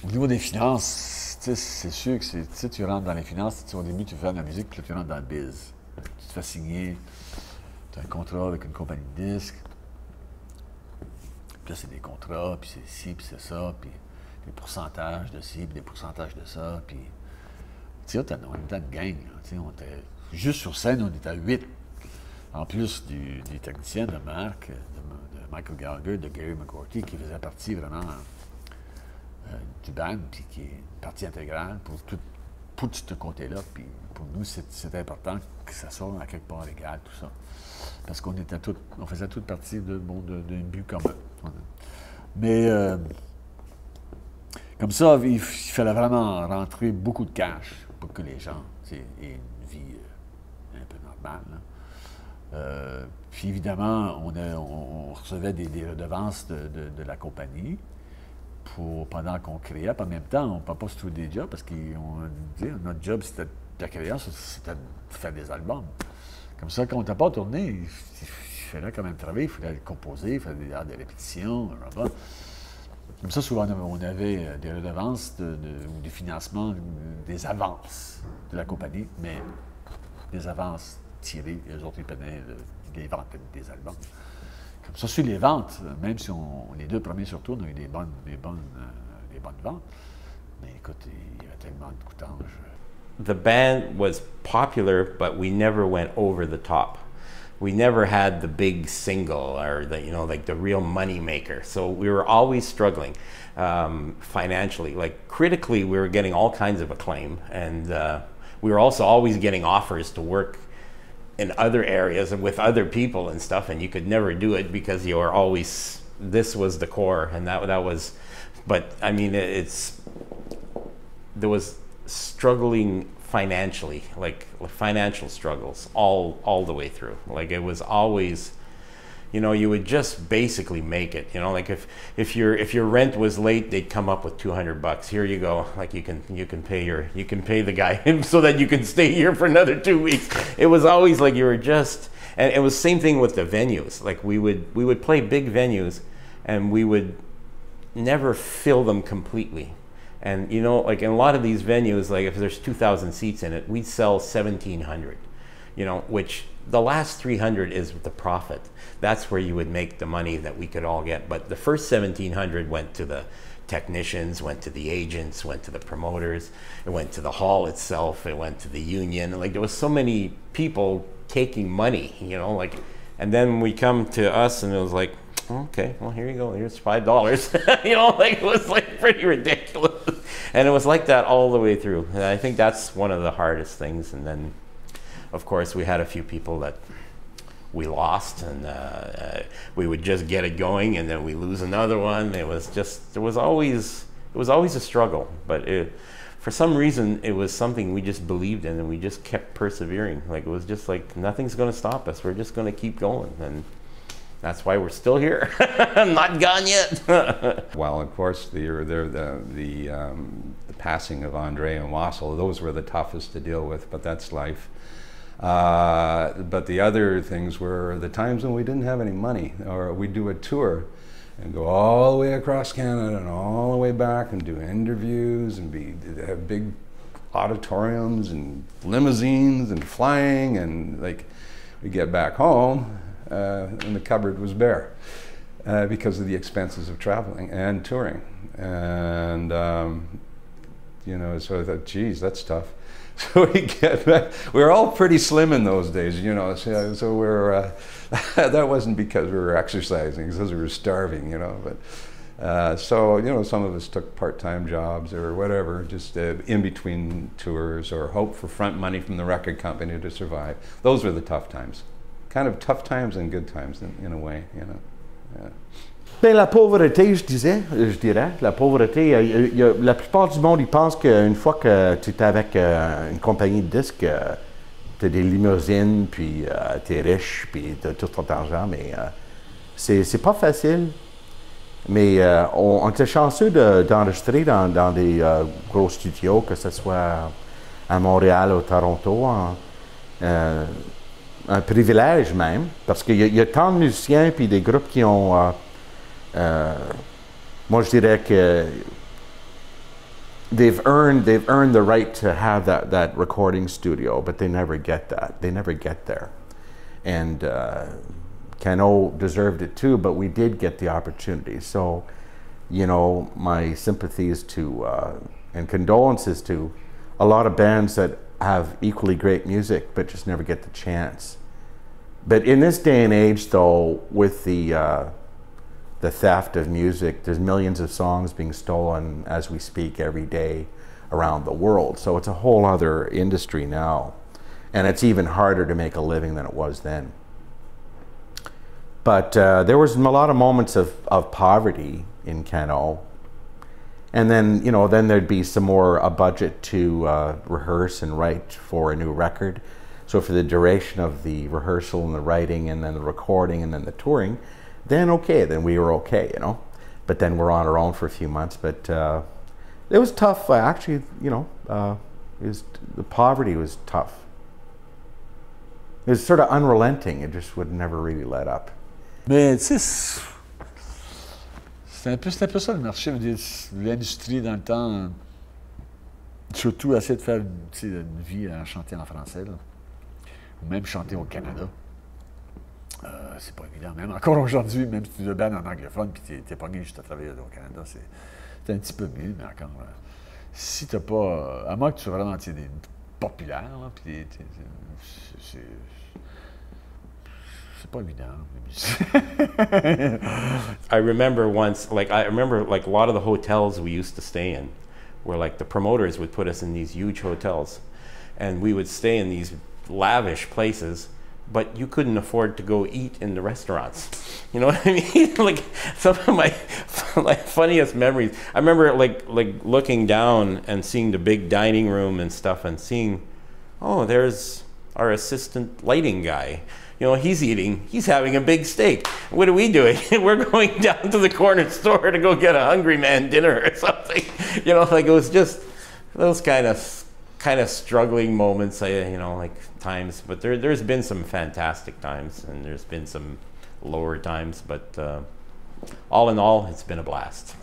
Au niveau des finances, c'est sûr que tu rentres dans les finances, au début tu fais de la musique, puis là tu rentres dans le biz. Tu te fais signer, tu as un contrat avec une compagnie de disques, puis là c'est des contrats, puis c'est ci, puis c'est ça, puis des pourcentages de ci, puis des pourcentages de ça, puis... Tu sais, on était une gang, là, on était... Juste sur scène, on était à 8. En plus des techniciens de Marc, de Michael Gallagher, de Gary McCourty, qui faisait partie vraiment du band, puis qui est une partie intégrale pour tout ce côté-là. Puis pour nous, c'était important que ça soit à quelque part égal, tout ça. Parce on faisait toute partie d'un but commun. Mais comme ça, il fallait vraiment rentrer beaucoup de cash pour que les gens aient une vie un peu normale. Puis évidemment, on recevait des redevances de la compagnie pendant qu'on créait. Puis en même temps, on ne peut pas se trouver des jobs parce que notre job, c'était de créer, c'était de faire des albums. Comme ça, quand on n'était pas tourné, il fallait quand même travailler, il fallait composer, il fallait des répétitions, blablabla. Comme ça, souvent, on avait des redevances ou des financements, des avances de la compagnie, mais des avances tirées, les autres, ils prenaient des ventes des albums. Comme ça, sur les ventes, même si les deux premiers surtout, on a eu des bonnes ventes, mais écoute, il y avait tellement de coutanges. The band was popular, but we never went over the top. We never had the big single or like the real money maker. So we were always struggling financially. Like critically, we were getting all kinds of acclaim, and we were also always getting offers to work in other areas and with other people and stuff. And you could never do it because you were always, this was the core, and that was. But I mean, there was struggling financially, like financial struggles all the way through. Like it was always, you would just basically make it. Like if your rent was late, they'd come up with $200. Here you go. Like you can pay the guy so that you can stay here for another 2 weeks. It was always like you were just, and it was the same thing with the venues. Like we would play big venues, and we would never fill them completely. And like in a lot of these venues, like if there's 2,000 seats in it, we'd sell 1,700, which the last 300 is the profit. That's where you would make the money that we could all get. But the first 1,700 went to the technicians, went to the agents, went to the promoters, it went to the hall itself, it went to the union. Like there was so many people taking money, like, and then we come to us and it was like, okay, well, here you go. Here's $5. Like it was like pretty ridiculous. And it was like that all the way through. And I think that's one of the hardest things. And then, of course, we had a few people that we lost, and we would just get it going, and then we lose another one. It was always a struggle. But for some reason, it was something we just believed in, and we just kept persevering. Like it was just like, nothing's going to stop us. We're just going to keep going. And that's why we're still here. Not gone yet. Well, of course, the passing of Andre and Wassel, those were the toughest to deal with, but that's life. But the other things were the times when we didn't have any money, or we'd do a tour and go all the way across Canada and all the way back and do interviews and have big auditoriums and limousines and flying, and like we get back home and the cupboard was bare because of the expenses of traveling and touring. And so I thought, geez, that's tough. So we get back. We were all pretty slim in those days, so we're that wasn't because we were exercising, it's because we were starving, but so some of us took part-time jobs or whatever, just in between tours, or hope for front money from the record company to survive. Those were the tough times. Kind of tough times and good times in a way, Yeah. Bien, la pauvreté, je dirais, la pauvreté, la plupart du monde, ils pensent qu'une fois que tu es avec une compagnie de disques, tu as des limousines, puis tu es riche, puis tu as tout ton argent, mais c'est pas facile. Mais on était chanceux d'enregistrer dans des gros studios, que ce soit à Montréal ou Toronto, un privilège même, parce qu'il y a tant de musiciens puis des groupes qui ont... moi, je dirais que they've earned the right to have that recording studio, but they never get that. They never get there. And Cano deserved it too, but we did get the opportunity. So, you know, my sympathies to and condolences to a lot of bands that have equally great music but just never get the chance. But in this day and age, though, with the theft of music, there's millions of songs being stolen as we speak every day around the world. So it's a whole other industry now. And it's even harder to make a living than it was then. But there was a lot of moments of poverty in Cano. And then, you know, then there'd be a budget to rehearse and write for a new record. So for the duration of the rehearsal and the writing and then the recording and then the touring, then okay, then we were okay, you know. But then we're on our own for a few months. But it was tough, actually, you know, the poverty was tough. It was sort of unrelenting, it just would never really let up. Mais tu sais, c'était un peu ça le marché, l'industrie dans le temps. Surtout essayer de faire une vie à chanter en français, là. Ou même chanter au Canada. C'est pas évident. Même encore aujourd'hui, même si tu veux band en anglophone puis t'es pas gagné juste à travailler au Canada, c'est un petit peu mieux, mais encore. Si t'as pas. À moins que tu sois vraiment populaire, là, puis c'est pas évident. I remember once, like a lot of the hotels we used to stay in, where like the promoters would put us in these huge hotels, and we would stay in these lavish places, but you couldn't afford to go eat in the restaurants. You know what I mean? Like some of my funniest memories. I remember like looking down and seeing the big dining room and stuff, and seeing, oh, there's our assistant lighting guy. You know, he's having a big steak. What are we doing? We're going down to the corner store to go get a Hungry Man dinner or something. You know, like it was just those kind of struggling moments, you know, like times. But there's been some fantastic times, and there's been some lower times. But all in all, it's been a blast.